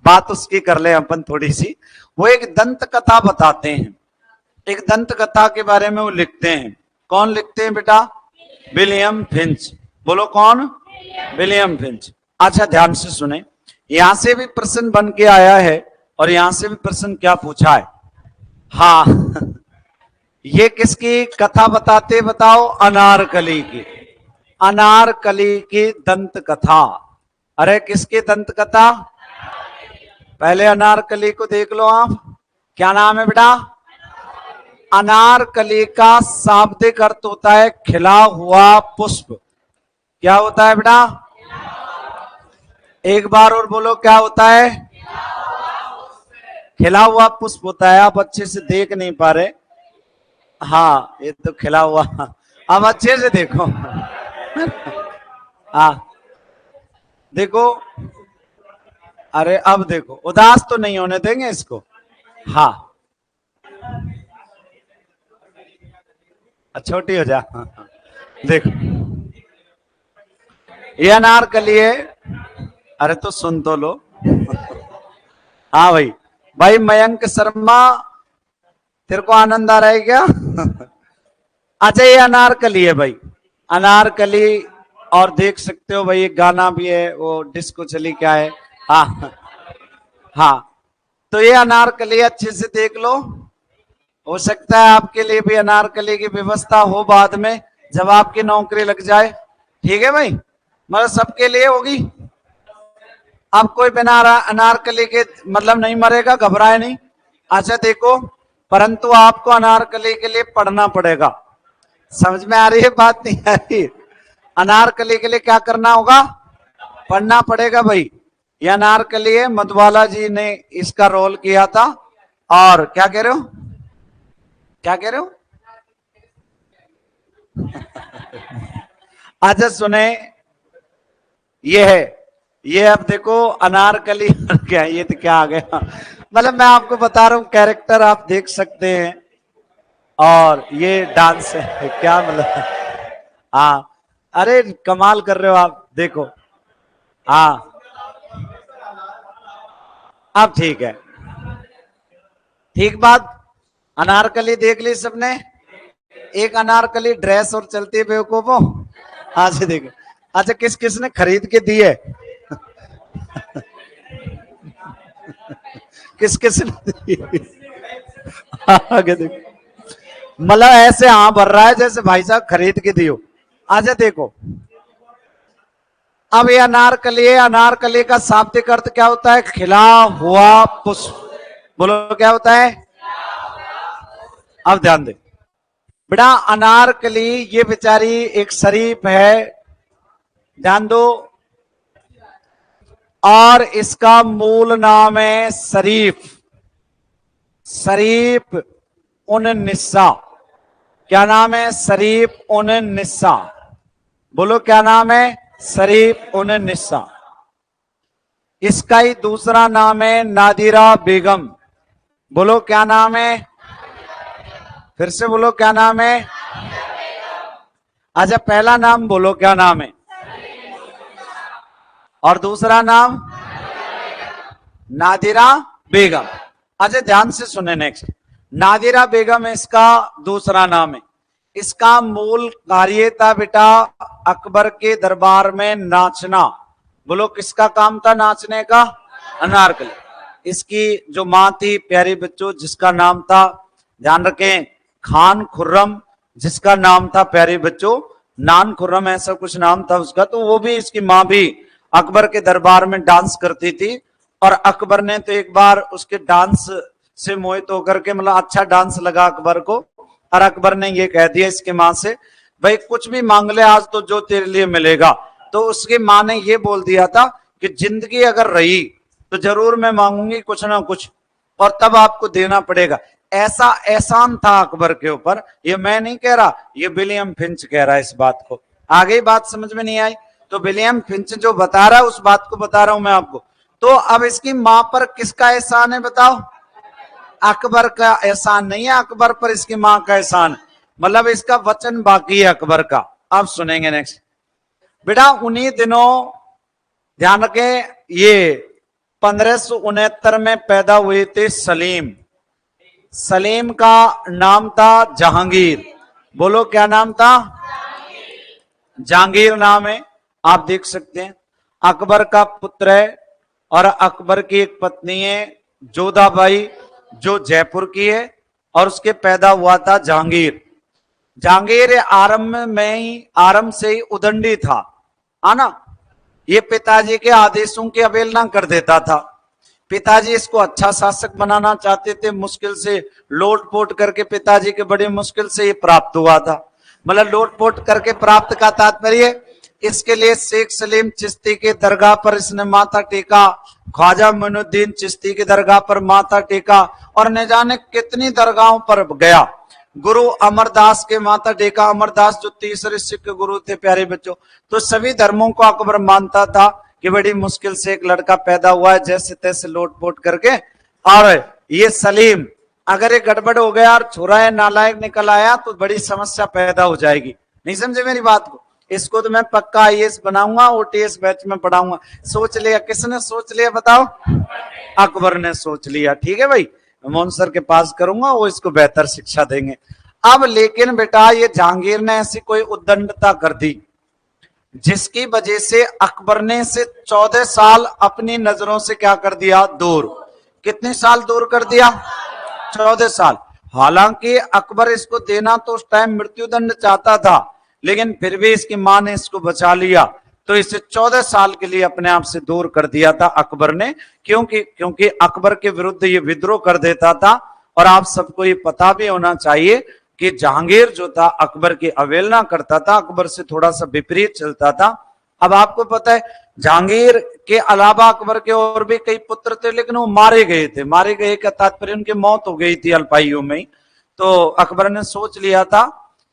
बात उसकी कर ले अपन थोड़ी सी। वो एक दंत कथा बताते हैं, एक दंत कथा के बारे में वो लिखते हैं। कौन लिखते हैं बेटा? William Finch. बोलो कौन? William Finch. अच्छा ध्यान से सुने, यहां से भी प्रश्न बन के आया है और यहां से भी प्रश्न क्या पूछा है। हाँ ये किसकी कथा बताते बताओ? अनारकली की। अनारकली की दंत कथा। अरे किसकी दंत कथा? पहले अनारकली को देख लो आप, क्या नाम है बेटा? अनारकली का शाब्दिक अर्थ होता है खिला हुआ पुष्प। क्या होता है बेटा? एक बार और बोलो, क्या होता है? खिला हुआ पुष्प होता है। आप अच्छे से देख नहीं पा रहे। हाँ ये तो खिला हुआ, अब अच्छे से देखो। हाँ देखो, अरे अब देखो, उदास तो नहीं होने देंगे इसको। हाँ छोटी हो जा। देखो ये अनारकली है। अरे तो सुन तो लो। हाँ भाई, भाई मयंक शर्मा, तेरे को आनंद आ रहा है क्या? अच्छा ये अनारकली है भाई, अनारकली। और देख सकते हो भाई एक गाना भी है, वो डिस्को चली क्या है। हाँ हाँ, तो ये अनारकली अच्छे से देख लो। हो सकता है आपके लिए भी अनारकली की व्यवस्था हो बाद में, जब आपकी नौकरी लग जाए। ठीक है भाई, मतलब सबके लिए होगी। अब कोई बिना अनारकली के मतलब नहीं मरेगा, घबराए नहीं। अच्छा देखो, परंतु आपको अनारकली के लिए पढ़ना पड़ेगा। समझ में आ रही है बात? नहीं आ रही? अनारकली के लिए क्या करना होगा? पढ़ना पड़ेगा भाई। यह अनारकली है, मधुबाला जी ने इसका रोल किया था। और क्या कह रहे हो? क्या कह रहे हो? अच्छा सुने, ये है, ये अब देखो अनारकली क्या, ये तो क्या आ गया। मतलब मैं आपको बता रहा हूं, कैरेक्टर आप देख सकते हैं। और ये डांस है क्या मतलब? हाँ अरे कमाल कर रहे हो आप, देखो। हाँ अब ठीक है, ठीक बात। अनारकली देख ली सबने? एक अनारकली ड्रेस और चलती है बेवकूफों। हाँ जी देखो। अच्छा किस किसने खरीद के दी है? किस किसने दी? आगे देखो, मतलब ऐसे हाँ भर रहा है जैसे भाई साहब खरीद के दियो। अच्छा देखो, अब ये अनारकली है, अनारकली का शाब्दिक अर्थ क्या होता है? खिला हुआ पुष्प। बोलो क्या होता है? अब ध्यान दे बेटा, अनारकली ये बेचारी एक शरीफ है, ध्यान दो। और इसका मूल नाम है शरीफ, शरीफ उन निस्सा। क्या नाम है? शरीफ उन निस्सा। बोलो क्या नाम है? शरीफ उन निस्सा। इसका ही दूसरा नाम है नादिरा बेगम। बोलो क्या नाम है? फिर से बोलो क्या नाम है? अच्छा पहला नाम बोलो क्या नाम है? और दूसरा नाम? नादिरा बेगम। अच्छा ध्यान से सुने, नेक्स्ट नादिरा बेगम इसका दूसरा नाम है। इसका मूल कार्य था बेटा अकबर के दरबार में नाचना। बोलो किसका काम था नाचने का? अनारकली। इसकी जो मां थी प्यारी बच्चों, जिसका नाम था, ध्यान रखें, खान खुर्रम, जिसका नाम था प्यारे बच्चों नान खुर्रम, ऐसा कुछ नाम था उसका। तो वो भी, इसकी मां भी अकबर के दरबार में डांस करती थी। और अकबर ने तो एक बार उसके डांस से मोहित होकर के, मतलब अच्छा डांस लगा अकबर को, और अकबर ने ये कह दिया इसकी मां से, भाई कुछ भी मांग ले आज तो जो तेरे लिए मिलेगा। तो उसकी मां ने ये बोल दिया था कि जिंदगी अगर रही तो जरूर मैं मांगूंगी कुछ ना कुछ, और तब आपको देना पड़ेगा। ऐसा एहसान था अकबर के ऊपर। ये मैं नहीं कह रहा, ये विलियम फिंच कह रहा है इस बात को। आगे बात समझ में नहीं आई तो विलियम फिंच जो बता रहा है उस बात को बता रहा हूं मैं आपको। तो अब इसकी मां पर किसका एहसान है बताओ? अकबर का एहसान नहीं है, अकबर पर इसकी मां का एहसान। मतलब इसका वचन बाकी है अकबर का। अब सुनेंगे नेक्स्ट बेटा। उन्हीं दिनों ध्यान रखें, ये 1569 में पैदा हुए थे सलीम। सलीम का नाम था जहांगीर। बोलो क्या नाम था? जहांगीर नाम है। आप देख सकते हैं अकबर का पुत्र है और अकबर की एक पत्नी है जोधाबाई, जो जयपुर की है, और उसके पैदा हुआ था जहांगीर। जहांगीर आरंभ से ही उदंडी था, है ना। ये पिताजी के आदेशों की अवहेलना कर देता था। पिताजी इसको अच्छा शासक बनाना चाहते थे, मुश्किल से लोटपोट करके पिताजी के बड़ी मुश्किल से ये प्राप्त हुआ था। मतलब लोटपोट करके प्राप्त का तात्पर्य, इसके लिए शेख सलीम चिश्ती के दरगाह पर इसने माथा टेका, ख्वाजा मोइनुद्दीन चिश्ती की दरगाह पर माथा टेका, और न जाने कितनी दरगाहों पर गया। गुरु अमरदास के माथा टेका। अमरदास जो तीसरे सिख गुरु थे प्यारे बच्चों। तो सभी धर्मों को अकबर मानता था कि बड़ी मुश्किल से एक लड़का पैदा हुआ है, जैसे तैसे लोटपोट करके। और ये सलीम अगर ये गड़बड़ हो गया और छोरा है नालायक निकल आया तो बड़ी समस्या पैदा हो जाएगी। नहीं समझे मेरी बात को? इसको तो मैं पक्का आईएएस बनाऊंगा, ओटीएस बैच में पढ़ाऊंगा। सोच लिया, किसने सोच लिया बताओ? अकबर ने सोच लिया। ठीक है भाई, मोहन सर के पास करूंगा, वो इसको बेहतर शिक्षा देंगे। अब लेकिन बेटा ये जहांगीर ने ऐसी कोई उद्दंडता कर दी जिसकी वजह से अकबर ने से 14 साल अपनी नजरों से क्या कर दिया? दूर। कितने साल दूर कर दिया? 14 साल। हालांकि अकबर इसको देना तो उस टाइम मृत्युदंड चाहता था, लेकिन फिर भी इसकी मां ने इसको बचा लिया, तो इसे 14 साल के लिए अपने आप से दूर कर दिया था अकबर ने। क्योंकि अकबर के विरुद्ध ये विद्रोह कर देता था। और आप सबको ये पता भी होना चाहिए कि जहांगीर जो था अकबर की अवहेलना करता था, अकबर से थोड़ा सा विपरीत चलता था। अब आपको पता है जहांगीर के अलावा अकबर के और भी कई पुत्र थे, लेकिन वो मारे गए थे। मारे गए का तात्पर्य उनकी मौत हो गई थी अल्पायु में ही। तो अकबर ने सोच लिया था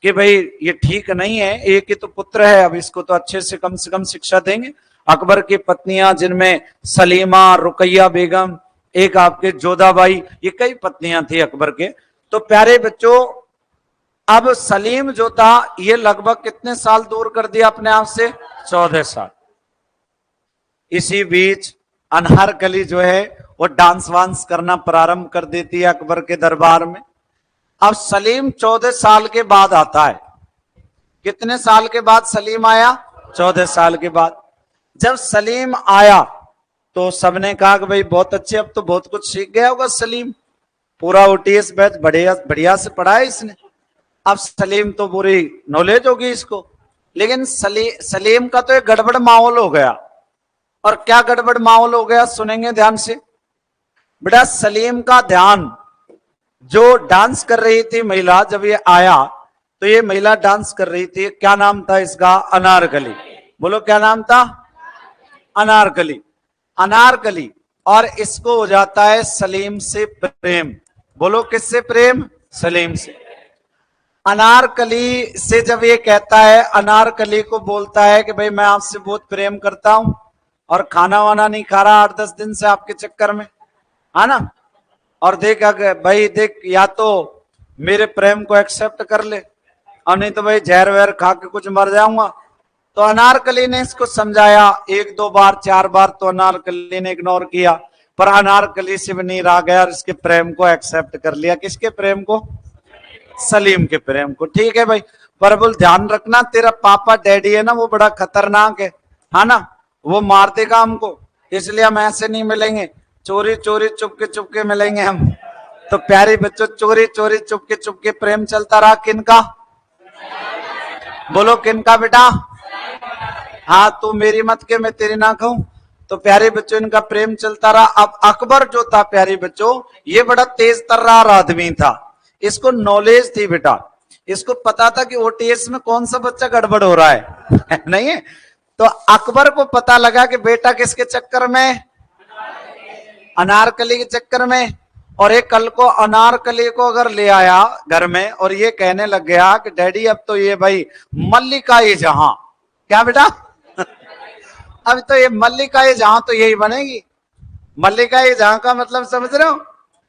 कि भाई ये ठीक नहीं है, एक ही तो पुत्र है, अब इसको तो अच्छे से कम शिक्षा देंगे। अकबर की पत्नियां जिनमें सलीमा, रुकैया बेगम, एक आपके जोधाबाई, ये कई पत्नियां थी अकबर के। तो प्यारे बच्चों अब सलीम जो था ये लगभग कितने साल दूर कर दिया अपने आप से? 14 साल। इसी बीच अनारकली जो है वो डांस वांस करना प्रारंभ कर देती है अकबर के दरबार में। अब सलीम 14 साल के बाद आता है। कितने साल के बाद सलीम आया? 14 साल के बाद। जब सलीम आया तो सबने कहा कि भाई बहुत अच्छे, अब तो बहुत कुछ सीख गया होगा सलीम, पूरा ओटीएस बैच बढ़िया से पढ़ा है इसने, अब सलीम तो पूरी नॉलेज होगी इसको। लेकिन सलीम का तो एक गड़बड़ माहौल हो गया। और क्या गड़बड़ माहौल हो गया सुनेंगे ध्यान से बेटा। सलीम का ध्यान, जो डांस कर रही थी महिला, जब ये आया तो ये महिला डांस कर रही थी, क्या नाम था इसका? अनारकली। बोलो क्या नाम था? अनारकली। अनारकली। और इसको हो जाता है सलीम से प्रेम। बोलो किससे प्रेम? सलीम से। अनारकली से जब ये कहता है, अनारकली को बोलता है कि भाई मैं आपसे बहुत प्रेम करता हूं और खाना वाना नहीं खा रहा 8-10 दिन से आपके चक्कर में, है ना। और देख भाई देख, या तो मेरे प्रेम को एक्सेप्ट कर ले और नहीं तो भाई जहर वहर खा के कुछ मर जाऊंगा। तो अनारकली ने इसको समझाया 1-2 बार 4 बार, तो अनारकली ने इग्नोर किया। पर अनारकली से भी नहीं रहा गया और इसके प्रेम को एक्सेप्ट कर लिया। किसके प्रेम को? सलीम के प्रेम को। ठीक है भाई, पर बोल ध्यान रखना तेरा पापा डैडी है ना, वो बड़ा खतरनाक है ना, वो मार देगा हमको, इसलिए हम ऐसे नहीं मिलेंगे, चोरी चोरी चुपके मिलेंगे हम। तो प्यारे बच्चों चोरी चोरी चुपके प्रेम चलता रहा। किनका? बोलो किनका बेटा? हाँ तू मेरी मत के मैं तेरी ना कहूं। तो प्यारे बच्चों इनका प्रेम चलता रहा। अब अकबर जो था प्यारे बच्चों, ये बड़ा तेज तर्रार आदमी था, इसको नॉलेज थी बेटा, इसको पता था कि ओटीएस में कौन सा बच्चा गड़बड़ हो रहा है नहीं है। तो अकबर को पता लगा कि बेटा किसके चक्कर में? अनारकली के चक्कर में। और एक कल को अनारकली को अगर ले आया घर में और ये कहने लग गया कि डैडी अब तो ये भाई मल्लिका ये जहां, क्या बेटा अब तो ये मल्लिका ये जहां तो यही बनेगी। मल्लिका ये जहां का मतलब समझ रहे हो?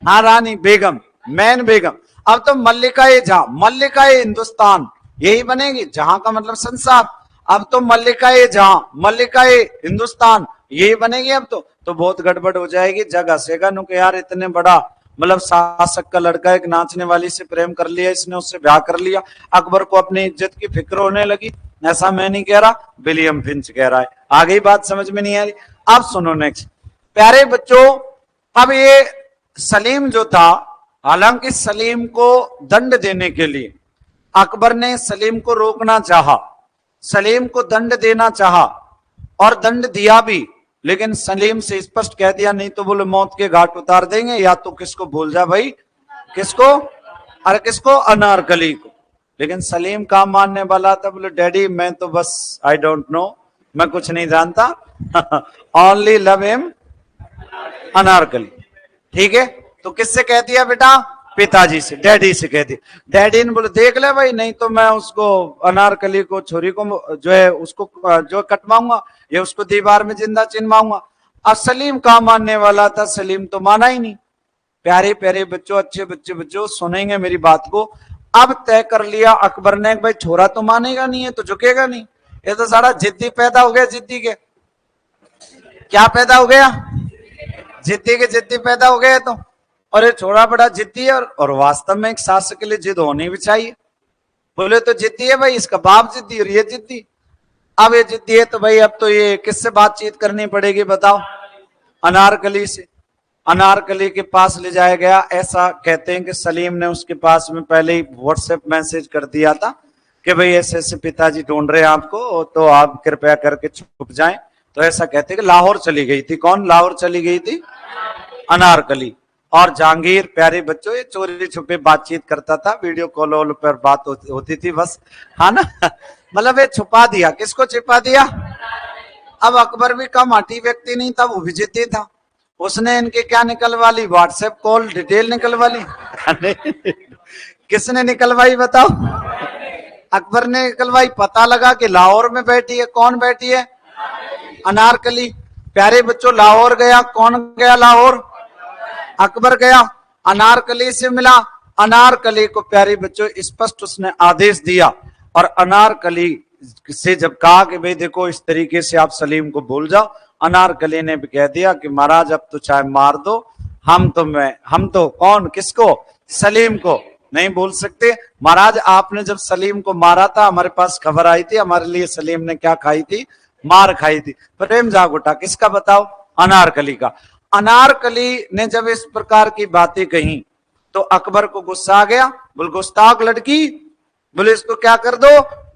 हाँ रानी बेगम, मैन बेगम। अब तो मल्लिका ये जहां, मल्लिका ये हिंदुस्तान यही बनेगी। जहां का मतलब संसार। अब तो मल्लिका ये जहां, मल्लिका ये हिंदुस्तान यही बनेगी अब तो तो बहुत गड़बड़ हो जाएगी। जग हंसेगा नु यार इतने बड़ा मतलब शासक का लड़का एक नाचने वाली से प्रेम कर लिया, इसने उससे ब्याह कर लिया, अकबर को अपनी इज्जत की फिक्र होने लगी। ऐसा मैं नहीं कह रहा, विलियम फिंच कह रहा है। आगे बात समझ में नहीं आ रही। अब सुनो नेक्स्ट। प्यारे बच्चों, अब ये सलीम जो था, हालांकि सलीम को दंड देने के लिए अकबर ने सलीम को रोकना चाहा, सलीम को दंड देना चाहा और दंड दिया भी, लेकिन सलीम से स्पष्ट कह दिया नहीं तो बोले मौत के घाट उतार देंगे, या तो किसको भूल जा भाई, किसको, अरे किसको, अनारकली को। लेकिन सलीम का मानने वाला था, बोले डैडी मैं तो बस आई डोंट नो, मैं कुछ नहीं जानता, ओनली लव हिम अनारकली। ठीक है, तो किससे कह दिया बेटा, पिताजी से, डैडी से कह दिया। डैडी ने बोले देख ले भाई, नहीं तो मैं उसको अनारकली को, छोरी को जो है उसको जो कटवाऊंगा, ये उसको दीवार में जिंदा चिनवाऊंगा। अब सलीम का मानने वाला था, सलीम तो माना ही नहीं। प्यारे प्यारे बच्चों, अच्छे बच्चे बच्चों सुनेंगे मेरी बात को। अब तय कर लिया अकबर ने, भाई छोरा तो मानेगा नहीं है तो झुकेगा नहीं, ये तो सारा जिद्दी पैदा हो गया, जिद्दी के क्या पैदा हो गया, जिद्दी के जिद्दी पैदा हो गए। तो और ये छोरा बड़ा जिद्दी है, और वास्तव में एक शासक के लिए जिद होनी भी चाहिए। बोले तो जिद्दी है भाई, इसका बाप जिद्दी और ये जिद्दी। अब ये जिद्दी है तो भाई अब तो ये किससे बातचीत करनी पड़ेगी बताओ, अनारकली से। अनारकली के पास ले जाया गया। ऐसा कहते हैं कि सलीम ने उसके पास में पहले ही व्हाट्सएप मैसेज कर दिया था कि भाई ऐसे ऐसे पिताजी ढूंढ रहे हैं आपको, तो आप कृपया करके छुप जाएं। तो ऐसा कहते हैं कि लाहौर चली गई थी। कौन लाहौर चली गई थी, अनारकली। और जहांगीर, प्यारे बच्चों, ये चोरी छुपे बातचीत करता था, वीडियो कॉल पर बात होती थी बस, हाँ ना। मतलब ये छुपा दिया, किसको छुपा दिया। अब अकबर भी कम हठी व्यक्ति नहीं था, वो भी जिद्दी था। उसने इनके क्या निकलवा ली, व्हाट्सएप कॉल डिटेल निकलवा ली। किसने निकलवाई बताओ, अकबर ने निकलवाई। पता लगा कि लाहौर में बैठी है। कौन बैठी है, अनारकली। प्यारे बच्चों, लाहौर गया। कौन गया लाहौर, अकबर गया, अनारकली से मिला। अनारकली को प्यारे बच्चों स्पष्ट उसने आदेश दिया, और अनारकली से जब कहा कि भाई देखो इस तरीके से आप सलीम को भूल जाओ, अनारकली ने भी कह दिया कि महाराज अब तो चाहे मार दो, हम तो कौन, किसको, सलीम को नहीं भूल सकते। महाराज आपने जब सलीम को मारा था, हमारे पास खबर आई थी, हमारे लिए सलीम ने क्या खाई थी, मार खाई थी। प्रेम जाग उठा, किसका बताओ, अनारकली का। अनारकली ने जब इस प्रकार की बातें कही तो अकबर को गुस्सा आ गया। बोल गुस्ताख लड़की, बोले इसको क्या कर दो,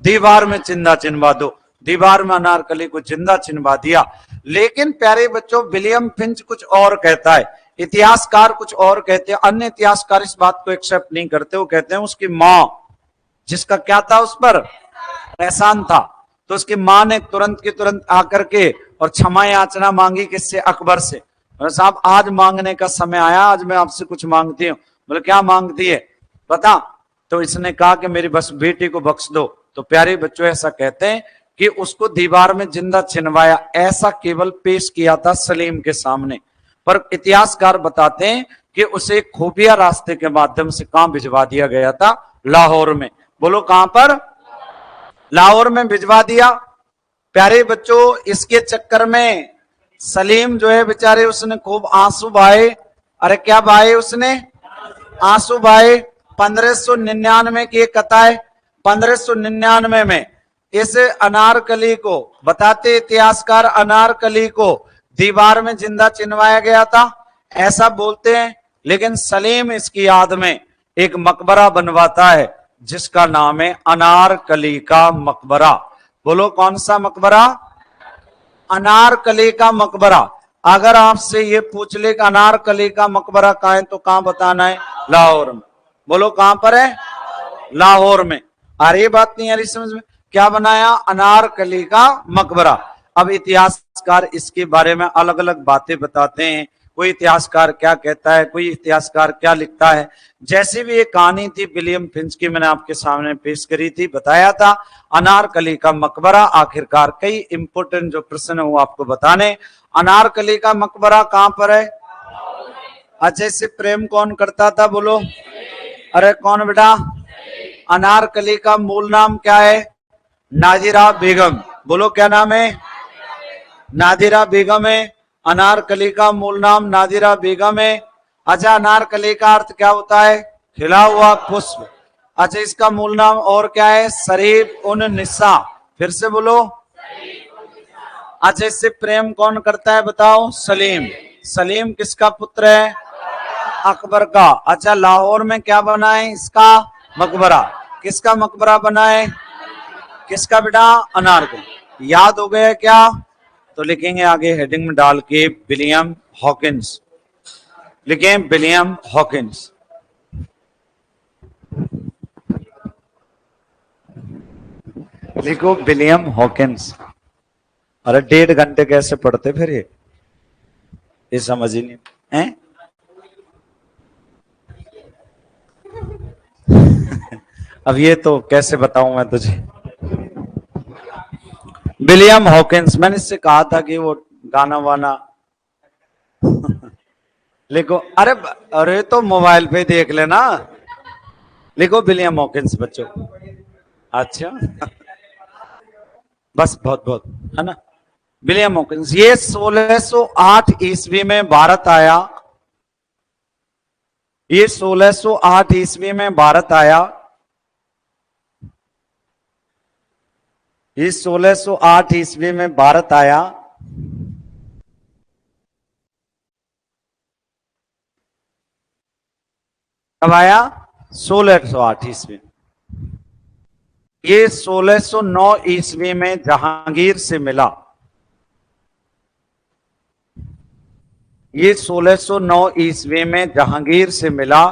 दीवार में जिंदा चिनवा दो। दीवार में अनारकली को जिंदा चिनवा दिया। लेकिन प्यारे बच्चों, विलियम फिंच कुछ और कहता है, इतिहासकार कुछ और कहते हैं। अन्य इतिहासकार इस बात को एक्सेप्ट नहीं करते। वो कहते हैं उसकी मां, जिसका क्या था उस पर एहसान था, तो उसकी मां ने तुरंत की तुरंत आकर के और क्षमा याचना मांगी, किससे, अकबर से। साहब आज मांगने का समय आया, आज मैं आपसे कुछ मांगती हूँ। बोले क्या मांगती है बता। तो इसने कहा कि मेरी बस बेटी को बख्श दो। तो प्यारे बच्चों, ऐसा कहते हैं कि उसको दीवार में जिंदा छिनवाया, ऐसा केवल पेश किया था सलीम के सामने। पर इतिहासकार बताते हैं कि उसे खुफिया रास्ते के माध्यम से कहां भिजवा दिया गया था, लाहौर में। बोलो कहां पर, लाहौर में भिजवा दिया। प्यारे बच्चों, इसके चक्कर में सलीम जो है बेचारे, उसने खूब आंसू बहाए। अरे क्या बहाए उसने, आंसू बहाए। 1599 की एक कथा है। 1599 में इस अनारकली को, बताते इतिहासकार, अनारकली को दीवार में जिंदा चिनवाया गया था, ऐसा बोलते हैं। लेकिन सलीम इसकी याद में एक मकबरा बनवाता है, जिसका नाम है अनारकली का मकबरा। बोलो कौन सा मकबरा, अनारकली का मकबरा। अगर आपसे ये पूछ ले कि अनारकली का मकबरा कहाँ है, तो कहां बताना है, लाहौर में। बोलो कहां पर है, लाहौर में। आ रही बात नहीं आ रही समझ में, क्या बनाया, अनारकली का मकबरा। अब इतिहासकार इसके बारे में अलग अलग बातें बताते हैं। कोई इतिहासकार क्या कहता है, कोई इतिहासकार क्या लिखता है। जैसी भी ये कहानी थी विलियम फिंच की, मैंने आपके सामने पेश करी थी, बताया था अनारकली का मकबरा। आखिरकार कई इंपोर्टेंट जो प्रश्न है वो आपको बताने। अनारकली का मकबरा कहां पर है, अच्छा इससे प्रेम कौन करता था, बोलो, अरे कौन बेटा, अनारकली का मूल नाम क्या है, नादिरा बेगम। बोलो क्या नाम है, नादिरा बेगम है। अनारकली का मूल नाम नादिरा बेगम है। अच्छा, अनारकली का अर्थ क्या होता है? खिला हुआ पुष्प। अच्छा, इसका मूल नाम और क्या है? शरीफ उन निसा। फिर से बोलो। अच्छा, इससे प्रेम कौन करता है बताओ? सलीम। सलीम किसका पुत्र है? अकबर का। अच्छा, लाहौर में क्या बना है इसका? मकबरा। किसका मकबरा बना है? किसका बेटा? अनारकली। याद हो गया क्या? तो लिखेंगे आगे हेडिंग में डाल के विलियम हॉकिंस। लिखें विलियम हॉकिंस। लिखो विलियम हॉकिंस। अरे 1.5 घंटे कैसे पढ़ते फिर ये समझ ही नहीं है। अब ये तो कैसे बताऊं मैं तुझे। विलियम हॉकिंस, मैंने इससे कहा था कि वो गाना वाना लिखो। अरे अरे तो मोबाइल पे देख लेना। लिखो विलियम हॉकिंस बच्चों। अच्छा बस बहुत बहुत है ना। विलियम हॉकिंस ये 1608 ईस्वी में भारत आया। ये 1608 ईस्वी में भारत आया। ये 1608 ईस्वी में भारत आया। कब आया? 1608 ईस्वी। ये 1609 ईस्वी में जहांगीर से मिला। ये 1609 ईस्वी में जहांगीर से मिला।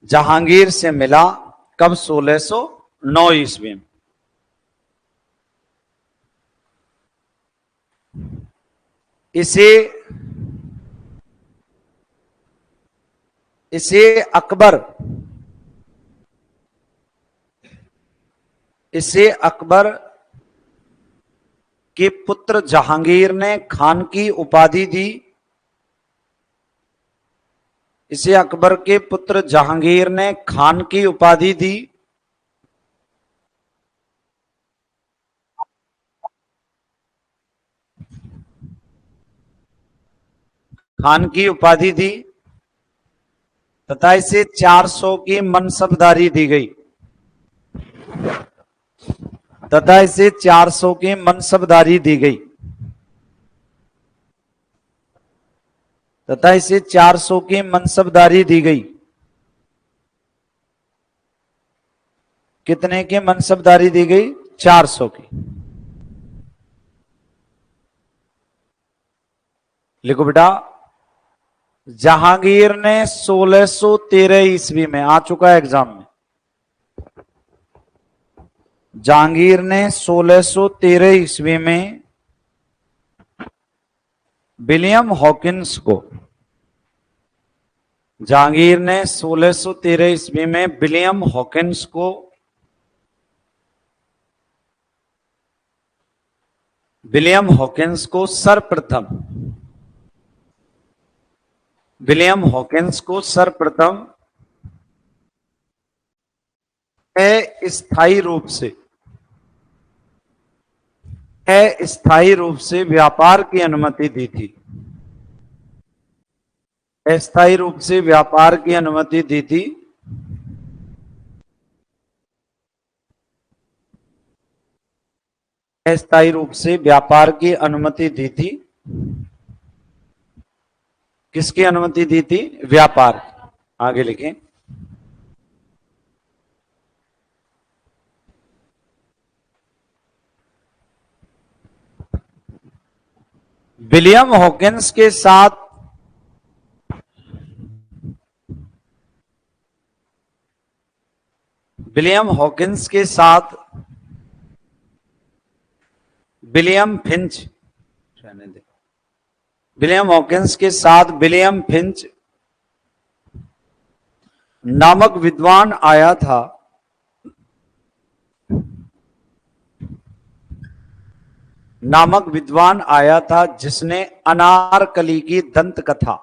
जहांगीर से मिला कब? 1609 ईस्वी में। इसे इसे अकबर इसे अकबर के पुत्र जहांगीर ने खान की उपाधि दी। इसे अकबर के पुत्र जहांगीर ने खान की उपाधि दी। खान की उपाधि दी तथा इसे 400 की मनसबदारी दी गई। तथा इसे 400 की मनसबदारी दी गई। तथा इसे 400 की मनसबदारी दी गई। कितने की मनसबदारी दी गई? 400 की। लिखो बेटा। जहांगीर ने 1613 ईस्वी में, आ चुका है एग्जाम में, जहांगीर ने 1613 ईस्वी में विलियम हॉकिंस को, जहांगीर ने 1613 ईस्वी में विलियम हॉकिंस को सर्वप्रथम विलियम हॉकिंस को सर्वप्रथम अस्थायी रूप से व्यापार की अनुमति दी थी। अस्थायी रूप से व्यापार की अनुमति दी थी। अस्थायी रूप से व्यापार की अनुमति दी थी। किसकी अनुमति दी थी? व्यापार। आगे लिखें। विलियम हॉकिंस के साथ विलियम हॉकिंस के साथ विलियम फिंच, विलियम हॉकिंस के साथ विलियम फिंच नामक विद्वान आया था। नामक विद्वान आया था जिसने अनारकली की दंत कथा,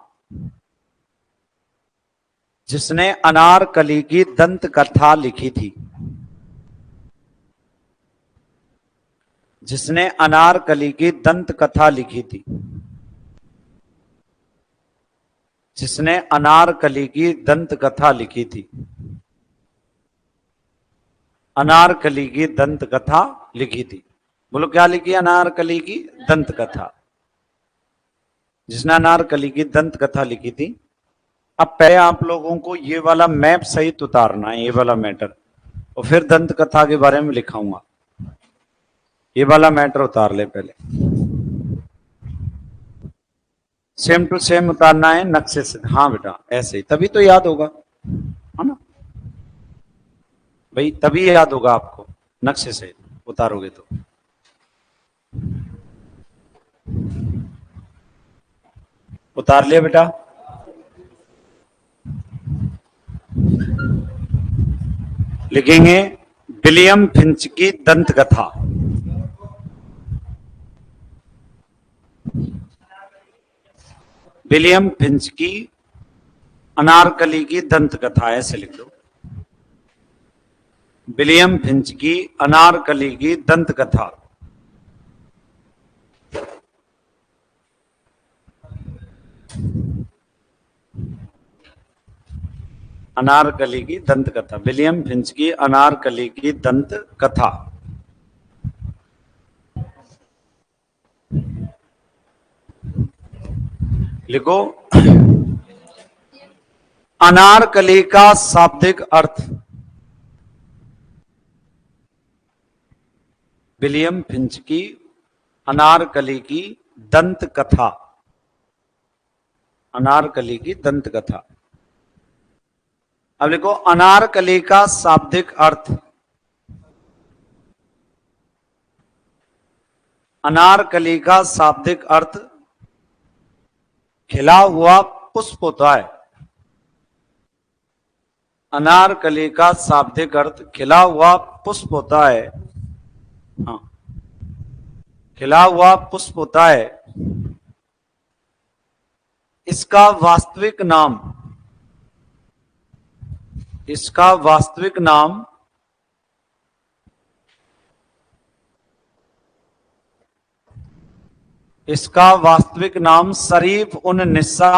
जिसने अनारकली की दंत कथा लिखी थी। जिसने अनारकली की दंत कथा लिखी थी, जिसने अनारकली की दंत कथा लिखी थी, अनारकली की दंत कथा लिखी थी। बोलो क्या लिखी? अनारकली की दंत कथा। जिसने अनारकली की दंत कथा लिखी थी। अब पहले आप लोगों को ये वाला मैप सहित उतारना है, ये वाला मैटर, और फिर दंत कथा के बारे में लिखाऊंगा। ये वाला मैटर उतार ले पहले, सेम टू सेम उतारना है नक्शे से। हाँ बेटा ऐसे ही, तभी तो याद होगा, है ना भाई, तभी याद होगा आपको, नक्शे से उतारोगे तो। उतार लिया बेटा? लिखेंगे विलियम फिंच की दंत कथा। विलियम फिंच की अनारकली की दंत कथा, ऐसे लिख दो। विलियम फिंच की अनारकली की दंत कथा। अनारकली की दंत कथा, विलियम फिंच की अनारकली की दंत कथा। लिखो अनारकली का शाब्दिक अर्थ। विलियम फिंच की अनारकली की दंत कथा, अनारकली की दंत कथा। अब लिखो अनारकली का शाब्दिक अर्थ। अनारकली का शाब्दिक अर्थ खिला हुआ पुष्प होता है। अनारकली का शाब्दिक अर्थ खिला हुआ पुष्प होता है। हाँ, खिला हुआ पुष्प होता है। इसका वास्तविक नाम, इसका वास्तविक नाम इसका वास्तविक नाम शरीफ उन निस्सा,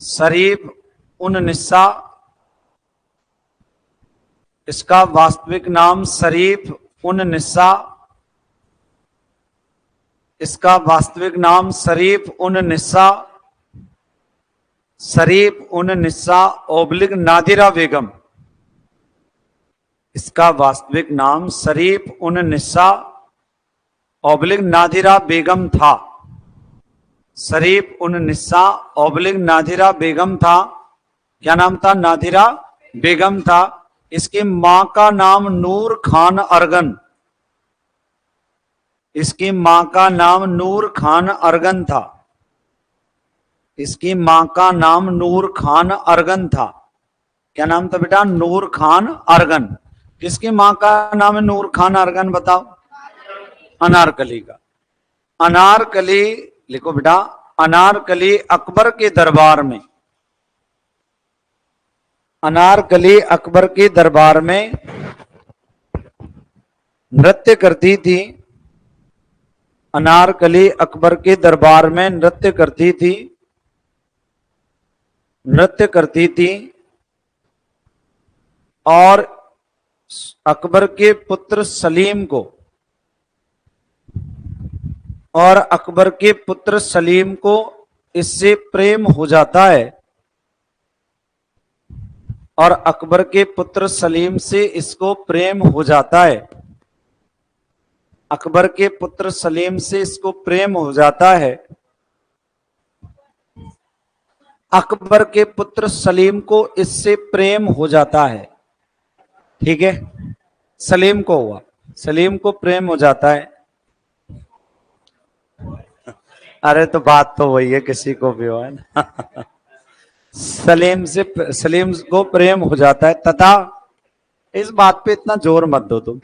शरीफ उन निस्सा, इसका वास्तविक नाम शरीफ उन निस्सा, इसका वास्तविक नाम शरीफ उन निस्सा, शरीफ उन निस्सा ओब्लिग नादिरा बेगम। इसका वास्तविक नाम शरीफ उन निस्सा ओब्लिग नादिरा बेगम था। शरीफ उन निस्सा ओब्लिग नादिरा बेगम था। क्या नाम था? नादिरा बेगम था। इसकी मां का नाम नूर खान अरगन, इसकी मां का नाम नूर खान अरगन था। इसकी मां का नाम नूर खान अरगन था। क्या नाम था बेटा? नूर खान अरगन। किसकी मां का नाम है नूर खान अरगन? बताओ। अनारकली का। अनारकली लिखो बेटा, अनारकली अकबर के दरबार में, अनारकली अकबर के दरबार में नृत्य करती थी। अनारकली अकबर के दरबार में नृत्य करती थी, नृत्य करती थी। और अकबर के पुत्र सलीम को, और अकबर के पुत्र सलीम को इससे प्रेम हो जाता है, और अकबर के पुत्र सलीम से इसको प्रेम हो जाता है। अकबर के पुत्र सलीम से इसको प्रेम हो जाता है। अकबर के पुत्र सलीम को इससे प्रेम हो जाता है। ठीक है, सलीम को हुआ, सलीम को प्रेम हो जाता है। अरे तो बात तो वही है, किसी को भी हो, है ना। सलीम से, सलीम को प्रेम हो जाता है तथा, इस बात पे इतना जोर मत दो तुम।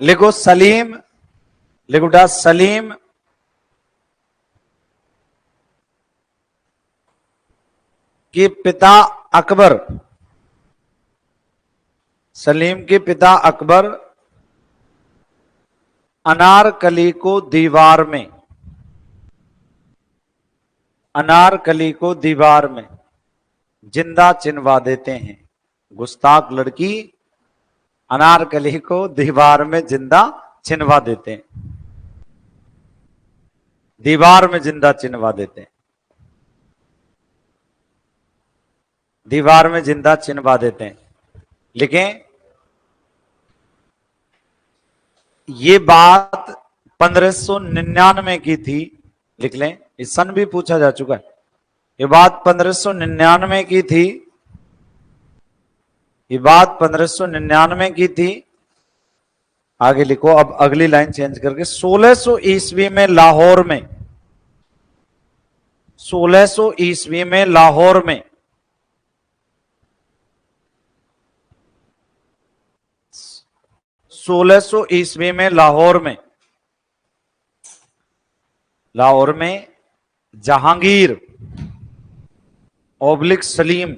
लिखो सलीम, लिखो बेटा सलीम के पिता अकबर, सलीम के पिता अकबर अनारकली को दीवार में, अनारकली को दीवार में जिंदा चिनवा देते हैं। गुस्ताख लड़की अनारकली को दीवार में जिंदा चिनवा देते हैं, दीवार में जिंदा चिनवा देते हैं, दीवार में जिंदा चिनवा देते हैं। लिखें, ये बात 1599 की थी। लिख लें, इस सन भी पूछा जा चुका है। ये बात 1599 की थी, ये बात 1599 की थी। आगे लिखो, अब अगली लाइन चेंज करके 1600 ईस्वी में लाहौर में, 1600 ईस्वी में लाहौर में 1600 ईस्वी में लाहौर में, लाहौर में जहांगीर ओब्लिक सलीम,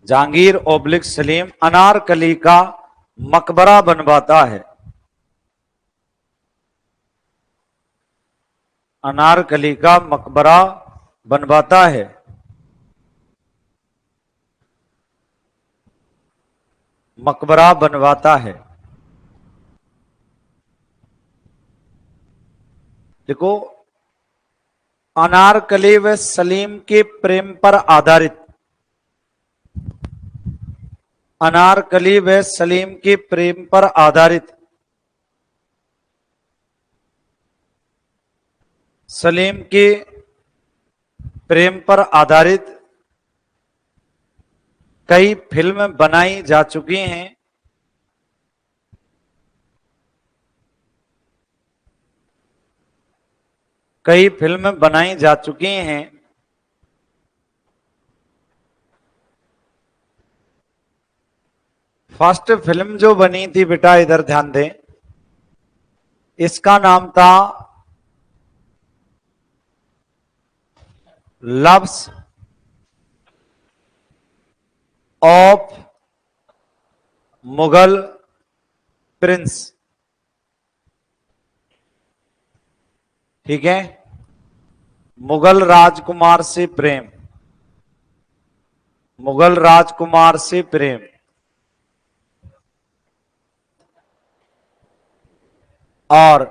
जहांगीर ओब्लिक सलीम अनारकली का मकबरा बनवाता है। अनारकली का मकबरा बनवाता है। मकबरा बनवाता है। देखो, अनारकली व सलीम के प्रेम पर आधारित, अनारकली व सलीम के प्रेम पर आधारित, सलीम के प्रेम पर आधारित कई फिल्म बनाई जा चुकी हैं। कई फिल्म बनाई जा चुकी हैं। फर्स्ट फिल्म जो बनी थी बेटा, इधर ध्यान दें, इसका नाम था लव्स ऑफ मुगल प्रिंस। ठीक है, मुगल राजकुमार से प्रेम, मुगल राजकुमार से प्रेम। और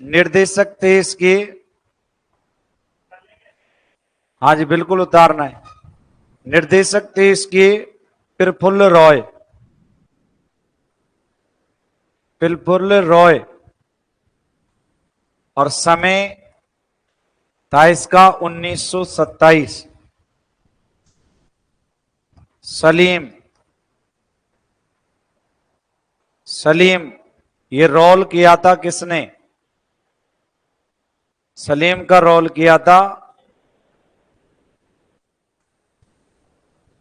निर्देशक थे इसके, हाँ जी बिल्कुल उतारना है, निर्देशक थे इसके प्रफुल्ल रॉय, प्रफुल्ल रॉय। और समय था इसका 1927। सलीम, सलीम ये रोल किया था किसने? सलीम का रोल किया था।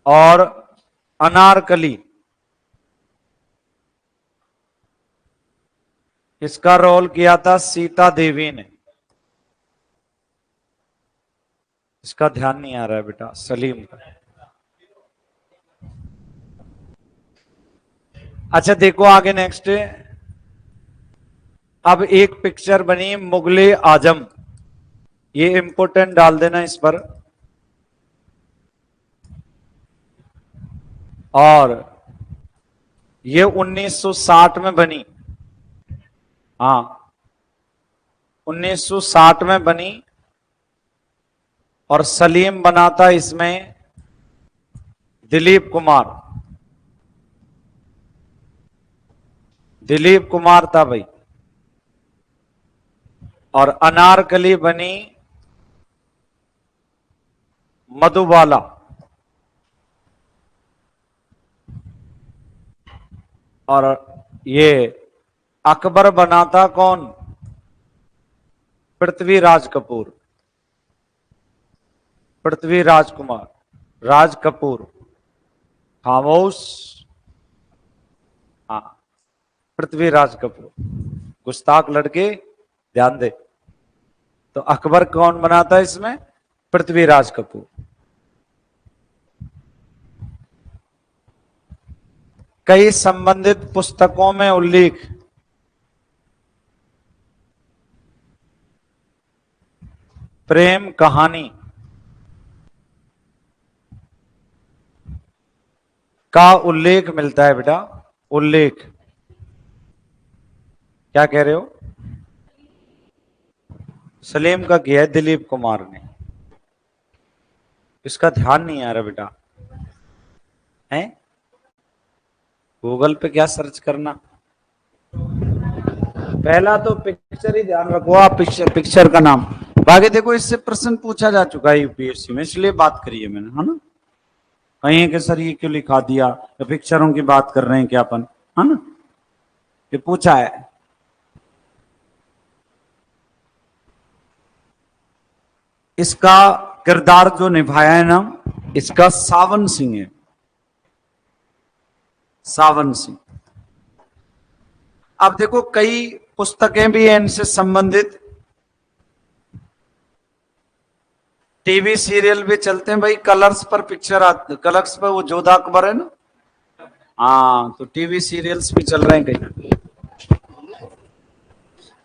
और अनारकली, इसका रोल किया था सीता देवी ने। इसका ध्यान नहीं आ रहा है बेटा, सलीम का। अच्छा देखो आगे नेक्स्ट। अब एक पिक्चर बनी मुगले आजम, ये इंपोर्टेंट डाल देना इस पर। और ये 1960 में बनी, हाँ 1960 में बनी। और सलीम बना था इसमें दिलीप कुमार, दिलीप कुमार था भाई। और अनारकली बनी मधुबाला। और ये अकबर बना था कौन? पृथ्वीराज कपूर, पृथ्वीराज कुमार, राज कपूर। खामोश, हाँ पृथ्वीराज कपूर। गुस्ताख लड़के ध्यान दे। तो अकबर कौन बना था इसमें? पृथ्वीराज कपूर। कई संबंधित पुस्तकों में उल्लेख, प्रेम कहानी का उल्लेख मिलता है बेटा, उल्लेख। क्या कह रहे हो? सलीम का किया है दिलीप कुमार ने। इसका ध्यान नहीं आ रहा बेटा, है? गूगल पे क्या सर्च करना, पहला तो पिक्चर ही ध्यान रखो आप, पिक्चर का नाम। बाकी देखो इससे प्रश्न पूछा जा चुका है यूपीएससी में, इसलिए बात करी है मैंने, है ना। कहीं के सर ये क्यों लिखा दिया, तो पिक्चरों की बात कर रहे हैं क्या अपन, है ना, ये पूछा है। इसका किरदार जो निभाया है ना, इसका सावन सिंह है, सावन सिंह। अब देखो कई पुस्तकें भी हैं इनसे संबंधित, टीवी सीरियल भी चलते हैं भाई, कलर्स पर पिक्चर आते, कलर्स पर वो जोधा अकबर है ना, हाँ, तो टीवी सीरियल्स भी चल रहे हैं कई।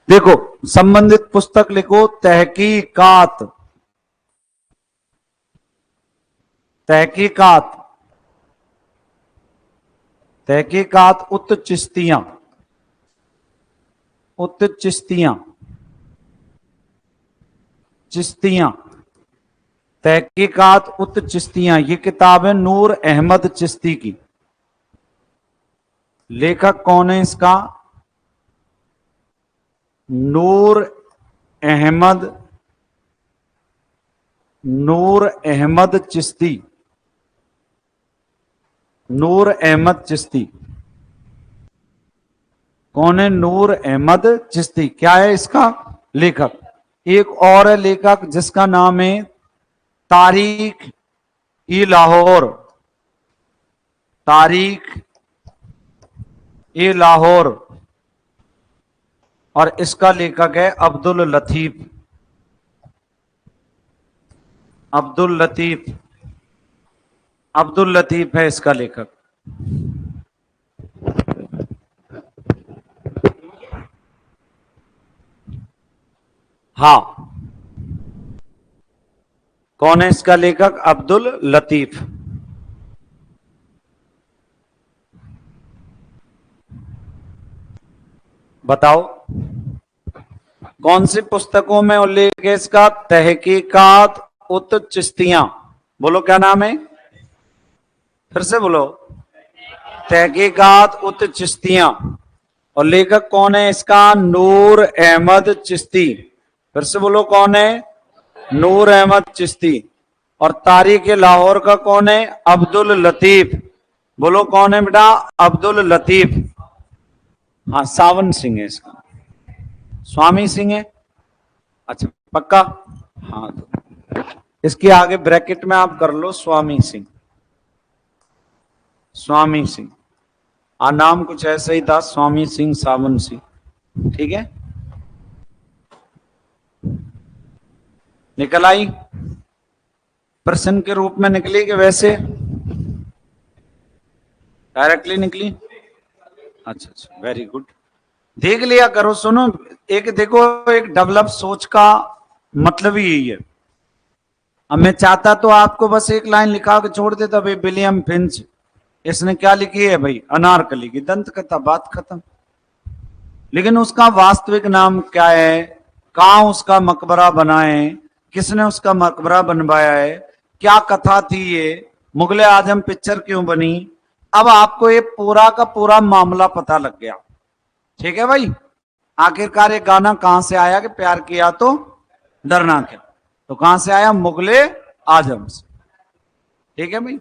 देखो संबंधित पुस्तक लिखो, तहकीकात, तहकीकात, तहकीकात उत चिश्तियां, उत चिश्तियां, चिश्तियां, तहकीकात उत चिश्तियां, ये किताब है नूर अहमद चिश्ती की। लेखक कौन है इसका? नूर अहमद, नूर अहमद चिश्ती, नूर अहमद चिश्ती। कौन है? नूर अहमद चिश्ती। क्या है इसका लेखक? एक और है लेखक जिसका नाम है तारीख ई लाहौर, तारीख ई लाहौर, और इसका लेखक है अब्दुल लतीफ, अब्दुल लतीफ, अब्दुल लतीफ है इसका लेखक। हाँ, कौन है इसका लेखक? अब्दुल लतीफ। बताओ कौन सी पुस्तकों में उल्लेख है इसका? तहकीकात उत चिश्तियां। बोलो क्या नाम है, फिर से बोलो, तहकीकात उत चिश्तियां। और लेखक कौन है इसका? नूर अहमद चिश्ती। फिर से बोलो कौन है? नूर अहमद चिश्ती। और तारीख लाहौर का कौन है? अब्दुल लतीफ। बोलो कौन है बेटा? अब्दुल लतीफ। हाँ, सावन सिंह है इसका, स्वामी सिंह है। अच्छा पक्का? हाँ, तो इसके आगे ब्रैकेट में आप कर लो स्वामी सिंह, स्वामी सिंह। नाम कुछ ऐसा ही था, स्वामी सिंह, सावन सिंह, ठीक है। निकल आई? प्रश्न के रूप में निकली कि वैसे डायरेक्टली निकली? अच्छा अच्छा, वेरी गुड। देख लिया करो, सुनो, एक देखो, एक डेवलप सोच का मतलब ही यही है। अब मैं चाहता तो आपको बस एक लाइन लिखा के छोड़ देता, भाई विलियम फिंच, इसने क्या लिखी है भाई? अनारकली की दंत कथा, बात खत्म। लेकिन उसका वास्तविक नाम क्या है, कहां उसका मकबरा बना है, किसने उसका मकबरा बनवाया है, क्या कथा थी ये, मुगले आजम पिक्चर क्यों बनी, अब आपको ये पूरा का पूरा मामला पता लग गया। ठीक है भाई, आखिरकार ये गाना कहां से आया कि प्यार किया तो डरना क्या, तो कहां से आया? मुगले आजम से। ठीक है भाई।